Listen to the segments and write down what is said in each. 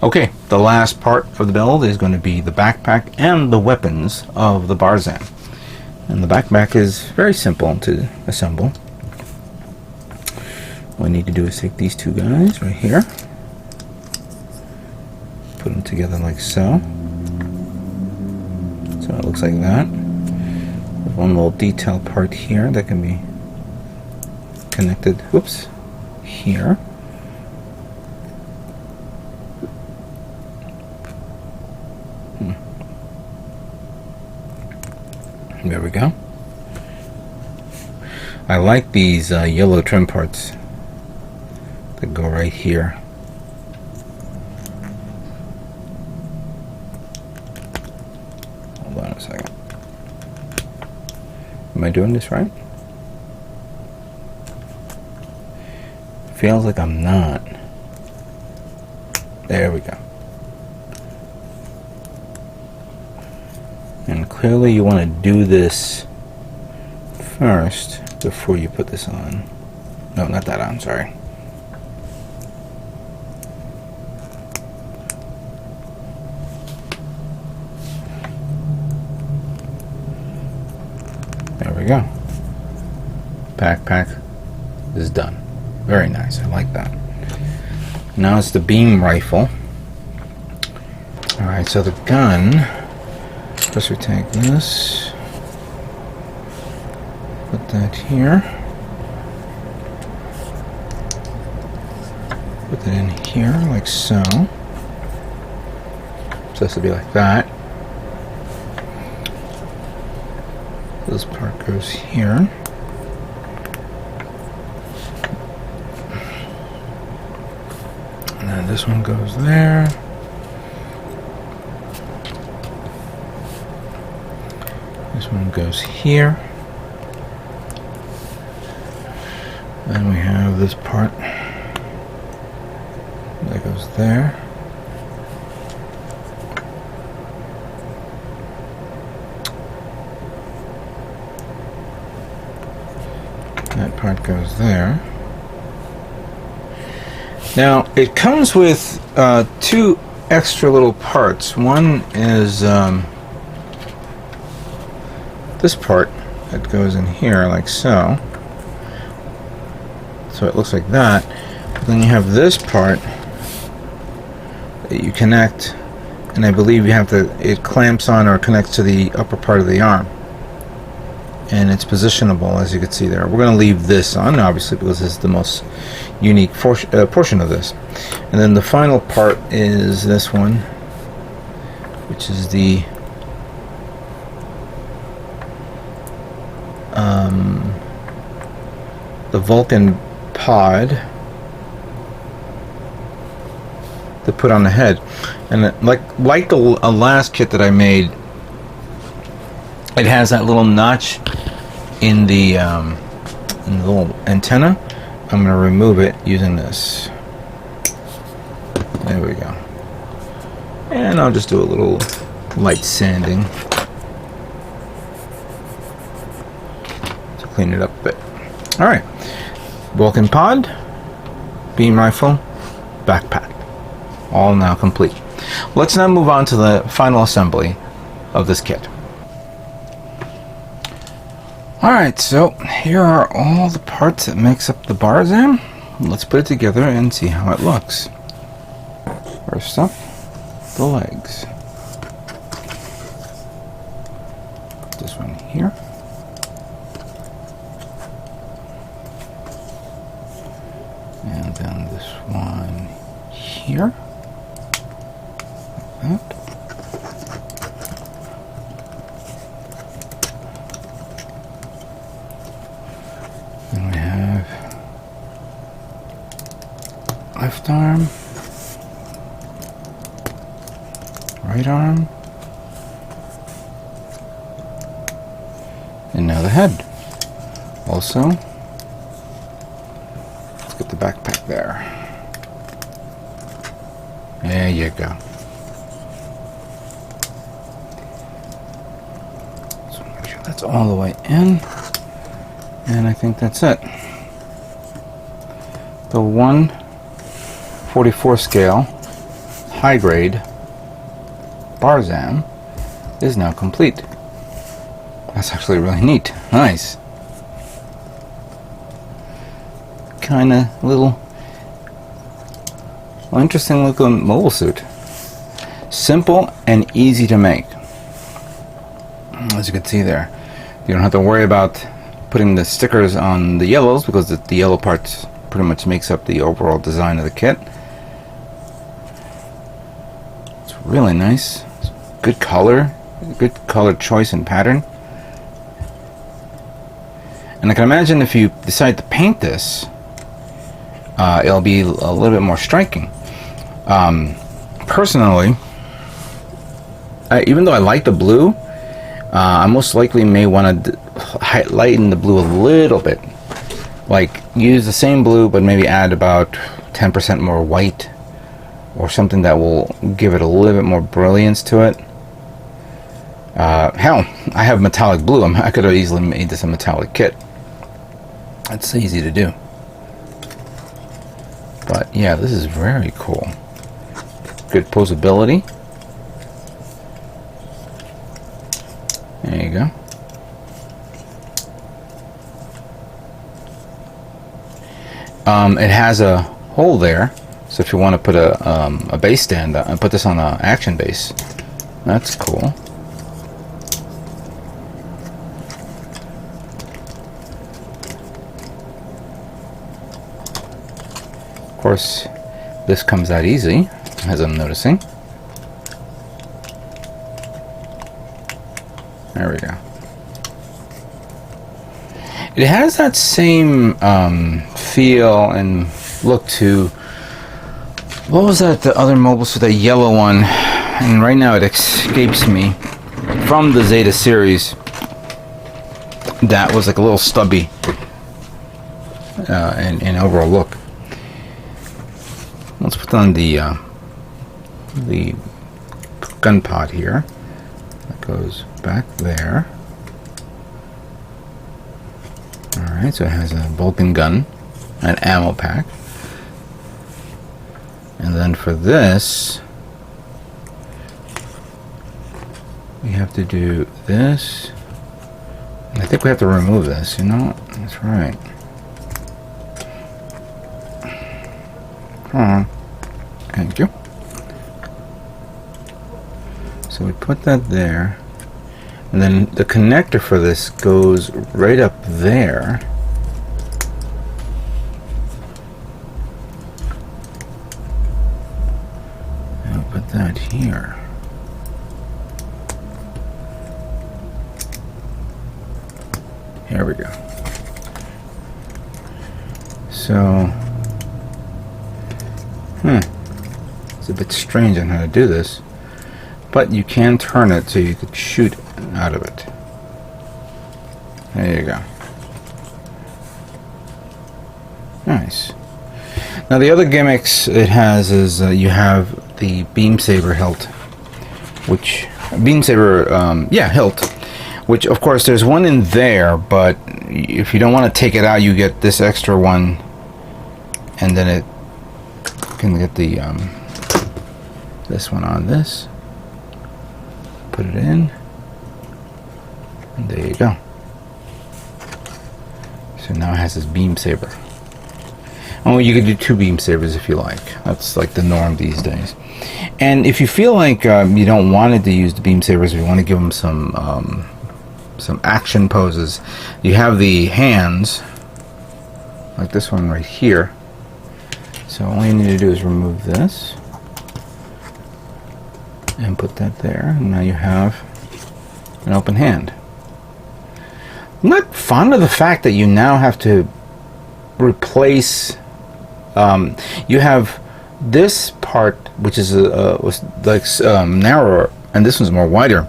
Okay, the last part of the build is going to be the backpack and the weapons of the Barzam. And the backpack is very simple to assemble. What I need to do is take these two guys right here, put them together like so. So it looks like that. There's one little detail part here that can be connected, whoops, here. There we go. I like these yellow trim parts that go right here. Hold on a second. Am I doing this right? Feels like I'm not. There we go. And clearly you want to do this first before you put this on. No, not that on, sorry. There we go. Backpack is done. Very nice, I like that. Now it's the beam rifle. Alright, so the gun. First we take this, put that here, put that in here like so. Supposed to be like that. This part goes here. And then this one goes there. This one goes here. Then we have this part that goes there. That part goes there. Now it comes with two extra little parts. One is this part that goes in here like so. So it looks like that. But then you have this part that you connect, and I believe you have to, it clamps on or connects to the upper part of the arm. And it's positionable, as you can see there. We're going to leave this on, obviously, because this is the most unique portion of this. And then the final part is this one, which is the Vulcan pod to put on the head. And like the last kit that I made, it has that little notch in the little antenna. I'm going to remove it using this. There we go. And I'll just do a little light sanding to clean it up a bit. Alright, Vulcan pod, beam rifle, backpack, all now complete. Let's now move on to the final assembly of this kit. Alright, so here are all the parts that makes up the Barzam. Let's put it together and see how it looks. First up, the legs. Put this one here. And then this one here. Like that. Then we have left arm, right arm, and now the head. Also, let's get the backpack there. There you go. So make sure that's all the way in. And I think that's it. The 1/44 scale high grade Barzam is now complete. That's actually really neat. Nice. Kind of little, well, interesting looking mobile suit. Simple and easy to make. As you can see there, you don't have to worry about putting the stickers on the yellows, because the yellow part pretty much makes up the overall design of the kit. It's really nice. Good color choice and pattern. And I can imagine if you decide to paint this, it'll be a little bit more striking. Personally, even though I like the blue, I most likely may want to lighten the blue a little bit. Like, use the same blue, but maybe add about 10% more white, or something that will give it a little bit more brilliance to it. Hell, I have metallic blue. I could have easily made this a metallic kit. It's easy to do. But yeah, this is very cool. Good posability. There you go. It has a hole there, so if you want to put a base stand and put this on an action base, that's cool. Of course, this comes out easy, as I'm noticing. There we go. It has that same feel and look to, what was that, the other mobile suit, the yellow one, and right now it escapes me, from the Zeta series, that was like a little stubby in overall look. Let's put on the gun pod here. That goes back there. Alright, so it has a Vulcan gun, an ammo pack. And then for this, we have to do this. And I think we have to remove this, you know? That's right. Come on. Thank you. So we put that there. And then the connector for this goes right up there. And I'll put that here. Here we go. So, it's a bit strange on how to do this, but you can turn it so you could shoot out of it. There you go. Nice. Now the other gimmicks it has is you have the beam saber hilt, which hilt, which of course there's one in there, but if you don't want to take it out, you get this extra one, and then it can get the this one on this. Put it in. And there you go. So now it has this beam saber. Oh, you could do two beam sabers if you like. That's like the norm these days. And if you feel like you don't want to use the beam sabers, if you want to give them some action poses, you have the hands, like this one right here. So all you need to do is remove this and put that there, and now you have an open hand. I'm not fond of the fact that you now have to replace. You have this part, which is narrower, and this one's more wider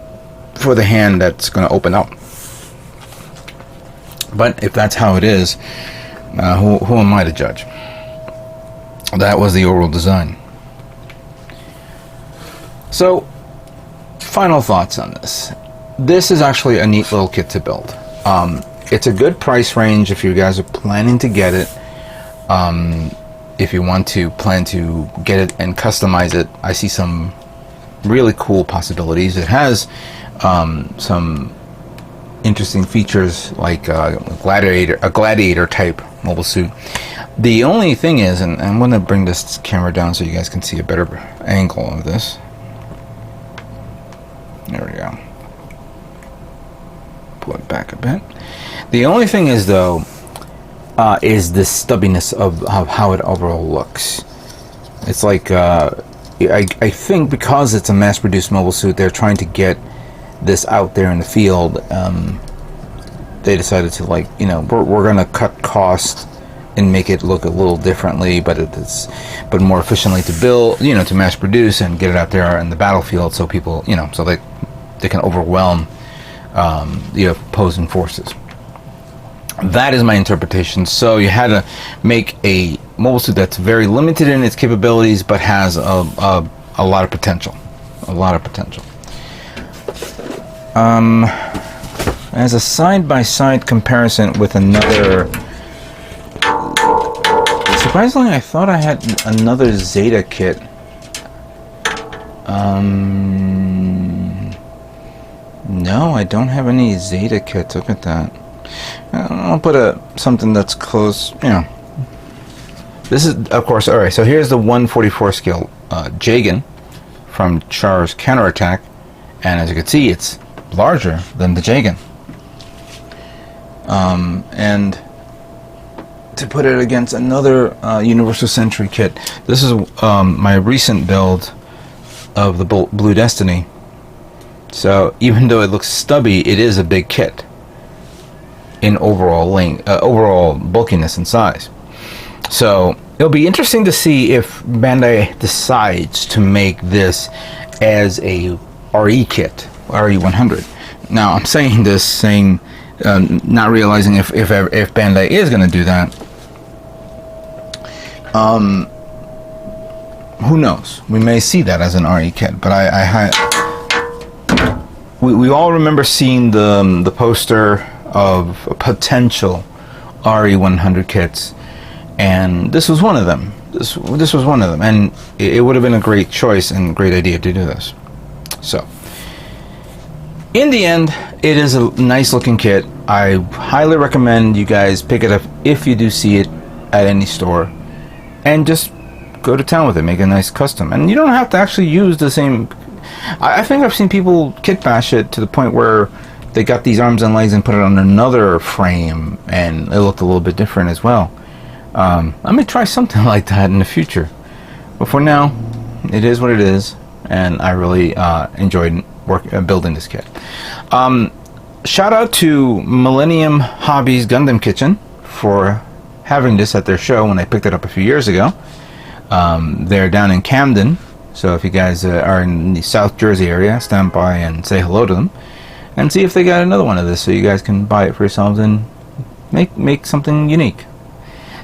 for the hand that's going to open up. But if that's how it is, who am I to judge? That was the overall design. So, final thoughts on this. This is actually a neat little kit to build. It's a good price range if you guys are planning to get it. if you want to plan to get it and customize it, I see some really cool possibilities. It has some interesting features like a gladiator type mobile suit. The only thing is, and I'm going to bring this camera down so you guys can see a better angle of this. There we go. Pull it back a bit. The only thing is, though, is the stubbiness of how it overall looks. It's like I think because it's a mass-produced mobile suit, they're trying to get this out there in the field. They decided to, like, you know, we're gonna cut costs and make it look a little differently, but but more efficiently to build, you know, to mass produce and get it out there in the battlefield, so people, you know, so they can overwhelm the opposing forces. That is my interpretation. So you had to make a mobile suit that's very limited in its capabilities, but has a lot of potential. A lot of potential. As a side-by-side comparison with another... Surprisingly, I thought I had another Zeta kit. No, I don't have any Zeta kits. Look at that. I'll put something that's close, you know. This is, of course, alright, so here's the 1/44 scale Jegan from Char's Counterattack, and as you can see, it's larger than the Jegan. And to put it against another Universal Century kit, this is my recent build of the Blue Destiny. So even though it looks stubby, it is a big kit in overall length, overall bulkiness and size. So it'll be interesting to see if Bandai decides to make this as a RE kit, RE100. Now I'm saying this, not realizing if Bandai is going to do that. Who knows? We may see that as an RE kit, but we all remember seeing the poster of potential RE100 kits, and this was one of them. This was one of them, and it would have been a great choice and great idea to do this. So, in the end, it is a nice looking kit. I highly recommend you guys pick it up if you do see it at any store, and just go to town with it. Make a nice custom, and you don't have to actually use the same. I think I've seen people kit bash it to the point where they got these arms and legs and put it on another frame, and it looked a little bit different as well. I may try something like that in the future, but for now, it is what it is, and I really enjoyed building this kit. Shout out to Millennium Hobbies Gundam Kitchen for having this at their show when I picked it up a few years ago. They're down in Camden, so if you guys are in the South Jersey area, stand by and say hello to them and see if they got another one of this, so you guys can buy it for yourselves and make something unique.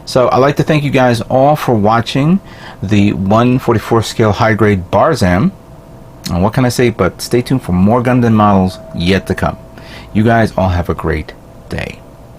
So I'd like to thank you guys all for watching the 1/44 scale high grade Barzam. And what can I say but stay tuned for more Gundam models yet to come. You guys all have a great day.